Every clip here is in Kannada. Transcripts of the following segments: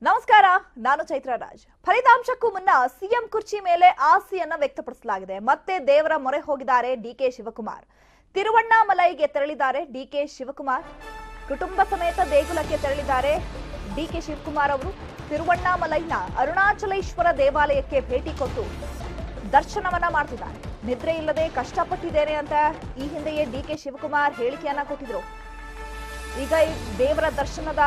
ನಮಸ್ಕಾರ, ನಾನು ಚೈತ್ರ ರಾಜ್. ಫಲಿತಾಂಶಕ್ಕೂ ಮುನ್ನ ಸಿಎಂ ಕುರ್ಚಿ ಮೇಲೆ ಆಸೆಯನ್ನ ವ್ಯಕ್ತಪಡಿಸಲಾಗಿದೆ. ಮತ್ತೆ ದೇವರ ಮೊರೆ ಹೋಗಿದ್ದಾರೆ ಡಿಕೆ ಶಿವಕುಮಾರ್. ತಿರುವಣ್ಣಾಮಲೈಗೆ ತೆರಳಿದ್ದಾರೆ ಡಿಕೆ ಶಿವಕುಮಾರ್. ಕುಟುಂಬ ಸಮೇತ ದೇಗುಲಕ್ಕೆ ತೆರಳಿದ್ದಾರೆ ಡಿಕೆ ಶಿವಕುಮಾರ್ ಅವರು. ತಿರುವಣ್ಣಾಮಲೈನ ಅರುಣಾಚಲೇಶ್ವರ ದೇವಾಲಯಕ್ಕೆ ಭೇಟಿ ಕೊಟ್ಟು ದರ್ಶನವನ್ನ ಮಾಡ್ತಿದ್ದಾರೆ. ನಿದ್ರೆ ಇಲ್ಲದೆ ಕಷ್ಟಪಟ್ಟಿದ್ದೇನೆ ಅಂತ ಈ ಹಿಂದೆಯೇ ಡಿಕೆ ಶಿವಕುಮಾರ್ ಹೇಳಿಕೆಯನ್ನ ಕೊಟ್ಟಿದ್ರು. ಈಗ ದೇವರ ದರ್ಶನದ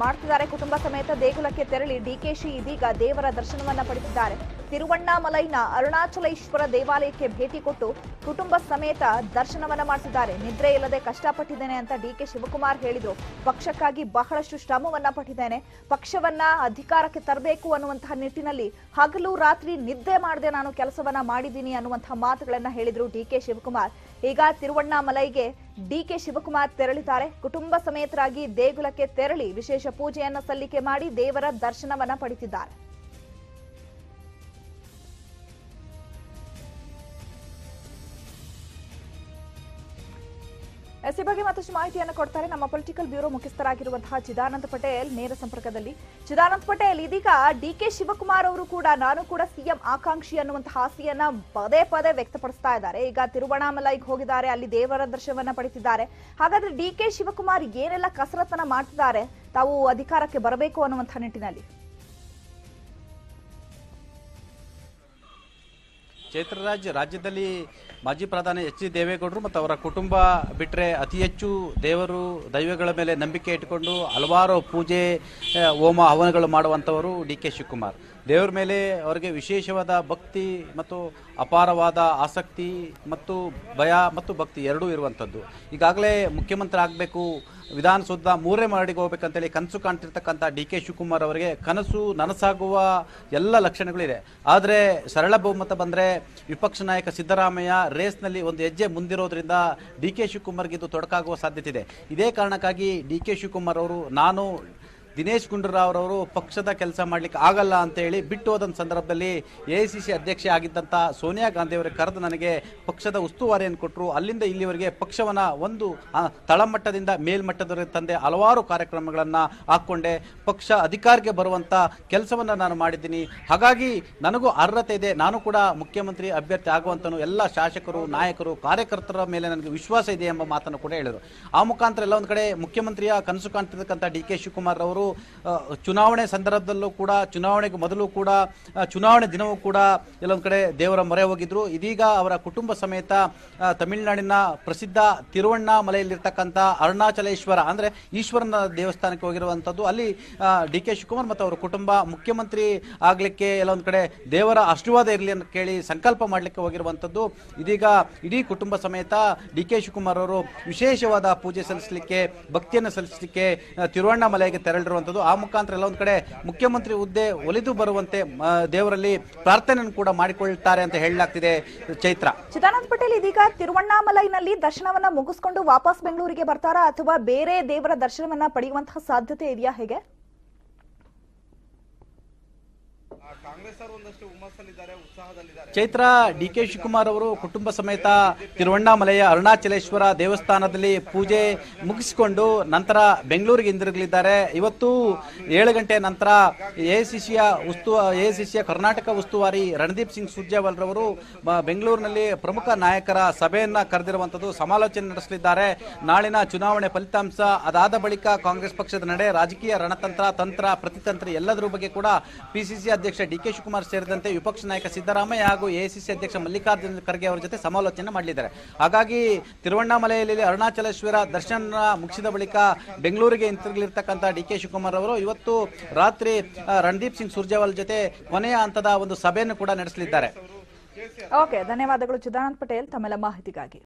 ಮಾಡ್ತಿದ್ದಾರೆ. ಕುಟುಂಬ ಸಮೇತ ದೇಗುಲಕ್ಕೆ ತೆರಳಿ ಡಿಕೆಶಿ ಇದೀಗ ದೇವರ ದರ್ಶನವನ್ನ ಪಡೆದಿದ್ದಾರೆ. ತಿರುವಣ್ಣಾಮಲೈನ ಅರುಣಾಚಲೇಶ್ವರ ದೇವಾಲಯಕ್ಕೆ ಭೇಟಿ ಕೊಟ್ಟು ಕುಟುಂಬ ಸಮೇತ ದರ್ಶನವನ್ನ ಮಾಡ್ತಿದ್ದಾರೆ. ನಿದ್ರೆ ಇಲ್ಲದೆ ಕಷ್ಟಪಟ್ಟಿದ್ದೇನೆ ಅಂತ ಡಿಕೆ ಶಿವಕುಮಾರ್ ಹೇಳಿದ್ರು. ಪಕ್ಷಕ್ಕಾಗಿ ಬಹಳಷ್ಟು ಶ್ರಮವನ್ನ ಪಟ್ಟಿದ್ದೇನೆ, ಪಕ್ಷವನ್ನ ಅಧಿಕಾರಕ್ಕೆ ತರಬೇಕು ಅನ್ನುವಂತಹ ನಿಟ್ಟಿನಲ್ಲಿ ಹಗಲು ರಾತ್ರಿ ನಿದ್ದೆ ಮಾಡದೆ ನಾನು ಕೆಲಸವನ್ನ ಮಾಡಿದ್ದೀನಿ ಅನ್ನುವಂತಹ ಮಾತುಗಳನ್ನ ಹೇಳಿದ್ರು ಡಿಕೆ ಶಿವಕುಮಾರ್. ಈಗ ತಿರುವಣ್ಣಾಮಲೈಗೆ ಡಿಕೆ ಶಿವಕುಮಾರ್ ತೆರಳಿದ್ದಾರೆ. ಕುಟುಂಬ ಸಮೇತರಾಗಿ ದೇಗುಲಕ್ಕೆ ತೆರಳಿ ವಿಶೇಷ ಪೂಜೆಯನ್ನ ಸಲ್ಲಿಕೆ ಮಾಡಿ ದೇವರ ದರ್ಶನವನ್ನ ಪಡೆದಿದ್ದಾರೆ. ಈ ಬಗ್ಗೆ ಮತ್ತಷ್ಟು ಮಾಹಿತಿಯನ್ನು ಕೊಡ್ತಾರೆ ನಮ್ಮ ಪೊಲಿಟಿಕಲ್ ಬ್ಯೂರೋ ಮುಖ್ಯಸ್ಥರಾಗಿರುವಂತಹ ಚಿದಾನಂದ ಪಟೇಲ್ ನೇರ ಸಂಪರ್ಕದಲ್ಲಿ. ಚಿದಾನಂದ ಪಟೇಲ್, ಇದೀಗ ಡಿಕೆ ಶಿವಕುಮಾರ್ ಅವರು ಕೂಡ ನಾನು ಕೂಡ ಸಿಎಂ ಆಕಾಂಕ್ಷಿ ಅನ್ನುವಂತಹ ಆಸೆಯನ್ನ ಪದೇ ಪದೇ ವ್ಯಕ್ತಪಡಿಸ್ತಾ ಇದ್ದಾರೆ. ಈಗ ತಿರುವಣ್ಣಾಮಲೈಗೆ ಹೋಗಿದ್ದಾರೆ, ಅಲ್ಲಿ ದೇವರ ದರ್ಶನವನ್ನ ಪಡೆದಿದ್ದಾರೆ. ಹಾಗಾದ್ರೆ ಡಿಕೆ ಶಿವಕುಮಾರ್ ಏನೆಲ್ಲ ಕಸರತ್ತನ್ನ ಮಾಡ್ತಿದ್ದಾರೆ ತಾವು ಅಧಿಕಾರಕ್ಕೆ ಬರಬೇಕು ಅನ್ನುವಂತಹ ನಿಟ್ಟಿನಲ್ಲಿ? ಚೈತ್ರರಾಜ್, ರಾಜ್ಯದಲ್ಲಿ ಮಾಜಿ ಪ್ರಧಾನಿ ಎಚ್ ಡಿ ದೇವೇಗೌಡರು ಮತ್ತು ಅವರ ಕುಟುಂಬ ಬಿಟ್ಟರೆ ಅತಿ ಹೆಚ್ಚು ದೇವರು ದೈವಗಳ ಮೇಲೆ ನಂಬಿಕೆ ಇಟ್ಟುಕೊಂಡು ಹಲವಾರು ಪೂಜೆ ಹೋಮ ಹವನಗಳು ಮಾಡುವಂಥವರು ಡಿ ಕೆ ಶಿವಕುಮಾರ್. ದೇವರ ಮೇಲೆ ಅವರಿಗೆ ವಿಶೇಷವಾದ ಭಕ್ತಿ ಮತ್ತು ಅಪಾರವಾದ ಆಸಕ್ತಿ ಮತ್ತು ಭಯ ಮತ್ತು ಭಕ್ತಿ ಎರಡೂ ಇರುವಂಥದ್ದು. ಈಗಾಗಲೇ ಮುಖ್ಯಮಂತ್ರಿ ಆಗಬೇಕು, ವಿಧಾನಸೌಧ ಮೂರನೇ ಮಹಡಿಗೆ ಹೋಗ್ಬೇಕಂತೇಳಿ ಕನಸು ಕಾಣ್ತಿರ್ತಕ್ಕಂಥ ಡಿ ಕೆ ಶಿವಕುಮಾರ್ ಅವರಿಗೆ ಕನಸು ನನಸಾಗುವ ಎಲ್ಲ ಲಕ್ಷಣಗಳಿದೆ. ಆದರೆ ಸರಳ ಬಹುಮತ ಬಂದರೆ ವಿಪಕ್ಷ ನಾಯಕ ಸಿದ್ದರಾಮಯ್ಯ ರೇಸ್ನಲ್ಲಿ ಒಂದು ಹೆಜ್ಜೆ ಮುಂದಿರೋದ್ರಿಂದ ಡಿ ಕೆ ಶಿವಕುಮಾರ್ಗೆ ಇದು ತೊಡಕಾಗುವ ಸಾಧ್ಯತೆ ಇದೆ. ಇದೇ ಕಾರಣಕ್ಕಾಗಿ ಡಿ ಕೆ ಶಿವಕುಮಾರ್ ಅವರು ನಾನು ದಿನೇಶ್ ಗುಂಡೂರಾವ್ ಅವರು ಪಕ್ಷದ ಕೆಲಸ ಮಾಡಲಿಕ್ಕೆ ಆಗಲ್ಲ ಅಂತ ಹೇಳಿ ಬಿಟ್ಟು ಹೋದಂಥ ಸಂದರ್ಭದಲ್ಲಿ AICC ಅಧ್ಯಕ್ಷೆ ಆಗಿದ್ದಂಥ ಸೋನಿಯಾ ಗಾಂಧಿ ಅವರಿಗೆ ಕರೆದು ನನಗೆ ಪಕ್ಷದ ಉಸ್ತುವಾರಿಯನ್ನು ಕೊಟ್ಟರು. ಅಲ್ಲಿಂದ ಇಲ್ಲಿವರೆಗೆ ಪಕ್ಷವನ್ನ ಒಂದು ತಳಮಟ್ಟದಿಂದ ಮೇಲ್ಮಟ್ಟದವರೆಗೆ ತಂದೆ ಹಲವಾರು ಕಾರ್ಯಕ್ರಮಗಳನ್ನು ಹಾಕ್ಕೊಂಡೆ ಪಕ್ಷ ಅಧಿಕಾರಕ್ಕೆ ಬರುವಂಥ ಕೆಲಸವನ್ನು ನಾನು ಮಾಡಿದ್ದೀನಿ. ಹಾಗಾಗಿ ನನಗೂ ಅರ್ಹತೆ ಇದೆ, ನಾನು ಕೂಡ ಮುಖ್ಯಮಂತ್ರಿ ಅಭ್ಯರ್ಥಿ ಆಗುವಂತನು ಎಲ್ಲ ಶಾಸಕರು ನಾಯಕರು ಕಾರ್ಯಕರ್ತರ ಮೇಲೆ ನನಗೆ ವಿಶ್ವಾಸ ಇದೆ ಎಂಬ ಮಾತನ್ನು ಕೂಡ ಹೇಳಿದರು. ಆ ಮುಖಾಂತರ ಎಲ್ಲ ಒಂದು ಕಡೆ ಮುಖ್ಯಮಂತ್ರಿಯ ಕನಸು ಕಾಣ್ತಿರ್ತಕ್ಕಂಥ ಡಿ ಕೆ ಶಿವಕುಮಾರ್ ಅವರು ಚುನಾವಣೆ ಸಂದರ್ಭದಲ್ಲೂ ಕೂಡ, ಚುನಾವಣೆಗೂ ಮೊದಲು ಕೂಡ, ಚುನಾವಣೆ ದಿನವೂ ಕೂಡ ಎಲ್ಲೊಂದು ಕಡೆ ದೇವರ ಮೊರೆ ಹೋಗಿದ್ರು. ಇದೀಗ ಅವರ ಕುಟುಂಬ ಸಮೇತ ತಮಿಳುನಾಡಿನ ಪ್ರಸಿದ್ಧ ತಿರುವಣ್ಣಾಮಲೆಯಲ್ಲಿರ್ತಕ್ಕಂಥ ಅರುಣಾಚಲೇಶ್ವರ ಅಂದ್ರೆ ಈಶ್ವರನ ದೇವಸ್ಥಾನಕ್ಕೆ ಹೋಗಿರುವಂಥದ್ದು. ಅಲ್ಲಿ ಡಿ ಕೆ ಶಿವಕುಮಾರ್ ಮತ್ತು ಅವರ ಕುಟುಂಬ ಮುಖ್ಯಮಂತ್ರಿ ಆಗ್ಲಿಕ್ಕೆ ಎಲ್ಲೊಂದು ಕಡೆ ದೇವರ ಆಶೀರ್ವಾದ ಇರಲಿ ಅಂತ ಕೇಳಿ ಸಂಕಲ್ಪ ಮಾಡಲಿಕ್ಕೆ ಹೋಗಿರುವಂಥದ್ದು. ಇದೀಗ ಇಡೀ ಕುಟುಂಬ ಸಮೇತ ಡಿ ಕೆ ಶಿವಕುಮಾರ್ ಅವರು ವಿಶೇಷವಾದ ಪೂಜೆ ಸಲ್ಲಿಸಲಿಕ್ಕೆ, ಭಕ್ತಿಯನ್ನು ಸಲ್ಲಿಸಲಿಕ್ಕೆ ತಿರುವಣ್ಣಾಮಲೆಗೆ ತೆರಳಿರುವಂಥದ್ದು. ಆ ಮುಖಾಂತರ ಎಲ್ಲ ಒಂದು ಕಡೆ ಮುಖ್ಯಮಂತ್ರಿ ಹುದ್ದೆ ಒಲಿದು ಬರುವಂತೆ ದೇವರಲ್ಲಿ ಪ್ರಾರ್ಥನೆಯನ್ನು ಕೂಡ ಮಾಡಿಕೊಳ್ಳುತ್ತಾರೆ ಅಂತ ಹೇಳಲಾಗ್ತಿದೆ. ಚೈತ್ರ, ಚಿದಾನಂದ ಪಟೇಲ್, ಇದೀಗ ತಿರುವಣ್ಣಾಮಲೈನಲ್ಲಿ ದರ್ಶನವನ್ನ ಮುಗಿಸ್ಕೊಂಡು ವಾಪಸ್ ಬೆಂಗಳೂರಿಗೆ ಬರ್ತಾರಾ ಅಥವಾ ಬೇರೆ ದೇವರ ದರ್ಶನವನ್ನ ಪಡೆಯುವಂತಹ ಸಾಧ್ಯತೆ ಇದೆಯಾ? ಹೇಗೆ? ಚೈತ್ರ, ಡಿ ಕೆ ಶಿವಕುಮಾರ್ ಅವರು ಕುಟುಂಬ ಸಮೇತ ತಿರುವಣ್ಣಾಮಲೆಯ ಅರುಣಾಚಲೇಶ್ವರ ದೇವಸ್ಥಾನದಲ್ಲಿ ಪೂಜೆ ಮುಗಿಸಿಕೊಂಡು ನಂತರ ಬೆಂಗಳೂರಿಗೆ ಹಿಂದಿರುಗಲಿದ್ದಾರೆ. ಇವತ್ತು 7 ಗಂಟೆ ನಂತರ ಎಐಸಿಸಿಯ ಕರ್ನಾಟಕ ಉಸ್ತುವಾರಿ ರಣದೀಪ್ ಸಿಂಗ್ ಸುರ್ಜೇವಾಲ್ ರವರು ಬೆಂಗಳೂರಿನಲ್ಲಿ ಪ್ರಮುಖ ನಾಯಕರ ಸಭೆಯನ್ನ ಕರೆದಿರುವಂತದ್ದು, ಸಮಾಲೋಚನೆ ನಡೆಸಲಿದ್ದಾರೆ. ನಾಳಿನ ಚುನಾವಣೆ ಫಲಿತಾಂಶ, ಅದಾದ ಬಳಿಕ ಕಾಂಗ್ರೆಸ್ ಪಕ್ಷದ ನಡೆ, ರಾಜಕೀಯ ರಣತಂತ್ರ, ತಂತ್ರ, ಪ್ರತಿತಂತ್ರ ಎಲ್ಲದರ ಬಗ್ಗೆ ಕೂಡ ಪಿಸಿಸಿ ಅಧ್ಯಕ್ಷ ಡಿ ಕೆ ಶಿವಕುಮಾರ್ ಸೇರಿದಂತೆ ವಿಪಕ್ಷ ನಾಯಕ ಸಿದ್ದರಾಮಯ್ಯ ಹಾಗೂ AICC ಅಧ್ಯಕ್ಷ ಮಲ್ಲಿಕಾರ್ಜುನ ಖರ್ಗೆ ಅವರ ಜೊತೆ ಸಮಾಲೋಚನೆ ಮಾಡಲಿದ್ದಾರೆ. ಹಾಗಾಗಿ ತಿರುವಣ್ಣಾಮಲೆಯಲ್ಲಿ ಅರುಣಾಚಲೇಶ್ವರ ದರ್ಶನ ಮುಗಿಸಿದ ಬಳಿಕ ಬೆಂಗಳೂರಿಗೆ ಹಿಂತಿರುಗಲಿರ್ತಕ್ಕಂಥ ಡಿ ಕೆ ಶಿವಕುಮಾರ್ ಅವರು ಇವತ್ತು ರಾತ್ರಿ ರಣದೀಪ್ ಸಿಂಗ್ ಸುರ್ಜೇವಾಲ್ ಜೊತೆ ಕೊನೆಯ ಹಂತದ ಒಂದು ಸಭೆಯನ್ನು ಕೂಡ ನಡೆಸಲಿದ್ದಾರೆ. ಓಕೆ, ಧನ್ಯವಾದಗಳು ಚಿದಾನಂದ ಪಟೇಲ್ ತಮ್ಮೆಲ್ಲ ಮಾಹಿತಿಗಾಗಿ.